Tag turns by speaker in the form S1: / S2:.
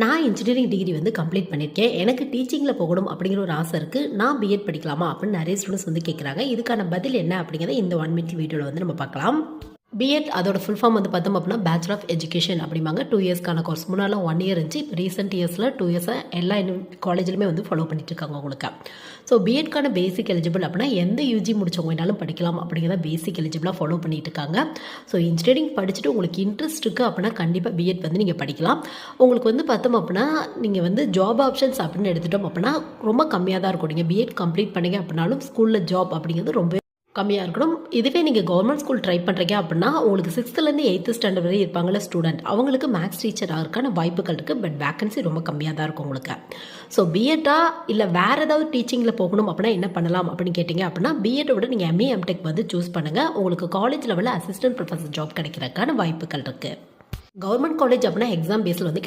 S1: நான் engineering degree வந்து complete பண்ணியிருக்கேன். எனக்கு டீச்சிங்கில் போகணும் அப்படிங்கிற ஒரு ஆசை இருக்குது. நான் பிஎட் படிக்கலாமா அப்படின்னு நிறைய ஸ்டூடெண்ட்ஸ் வந்து கேட்குறாங்க. இதுக்கான பதில் என்ன அப்படிங்கிறத இந்த 1 மினிட் வீடியோவில் வந்து நம்ம பார்க்கலாம். பிஎட் அதோட ஃபுல் ஃபார்ம் வந்து பார்த்தோம் அப்படின்னா பேச்சுலர் ஆஃப் எஜுகேஷன் அப்படிம்பாங்க. 2 இயர்ஸ்க்கான கோர்ஸ். முன்னால 1 இயர் இருந்துச்சு. இப்போ ரீசெண்ட் இயர்ஸில் 2 இயர்ஸாக எல்லா காலேஜ்லையுமே வந்து ஃபாலோ பண்ணிட்டு இருக்காங்க உங்களுக்கு. ஸோ பிஎட்கான பேசிக் எலிஜிபிள் அப்படின்னா எந்த யூஜி முடிச்சவங்க வேணாலும் படிக்கலாம் அப்படிங்கிறத பேசிக் எலிஜிபிளாக ஃபாலோ பண்ணிட்டு இருக்காங்க. ஸோ இன்ஜினியரிங் படிச்சுட்டு உங்களுக்கு இன்ட்ரெஸ்ட் இருக்குது அப்படின்னா கண்டிப்பாக பிஎட் வந்து நீங்கள் படிக்கலாம். உங்களுக்கு வந்து பார்த்தோம் அப்படின்னா நீங்கள் வந்து ஜாப் ஆப்ஷன்ஸ் அப்படின்னு எடுத்துட்டோம் அப்படின்னா ரொம்ப கம்மியாக தான் இருக்கும். நீங்கள் பிஎட் கம்ப்ளீட் பண்ணீங்க அப்படின்னாலும் ஸ்கூலில் ஜாப் அப்படிங்கிறது ரொம்ப கம்மியாக இருக்கணும். இதுவே நீங்கள் கவர்மெண்ட் ஸ்கூல் ட்ரை பண்ணுறீங்க அப்படின்னா உங்களுக்கு 6th-லேருந்து 8th ஸ்டாண்டர்ட் வரை இருப்பாங்கள்ல ஸ்டூடெண்ட், அவங்களுக்கு மேக்ஸ் டீச்சர் ஆகிறதுக்கான வாய்ப்புகள் இருக்குது. பட் வேக்கன்சி ரொம்ப கம்மியாக தான் இருக்கும் உங்களுக்கு. ஸோ பிஎட்டா இல்லை வேறு ஏதாவது டீச்சிங்கில் போகணும் அப்படின்னா என்ன பண்ணலாம் அப்படின்னு கேட்டிங்க அப்படின்னா பிஎட்டை விட நீங்கள் எம்ஏ எம்டெக் வந்து சூஸ் பண்ணுங்கள். உங்களுக்கு காலேஜ் லெவலில் அசிஸ்டன்ட் ப்ரொஃபஸர் ஜாப் கிடைக்கிறதுக்கான வாய்ப்புகள் இருக்குது. கவர்மெண்ட் காலேஜ் அப்படின்னா எக்ஸாம் பேஸில் வந்து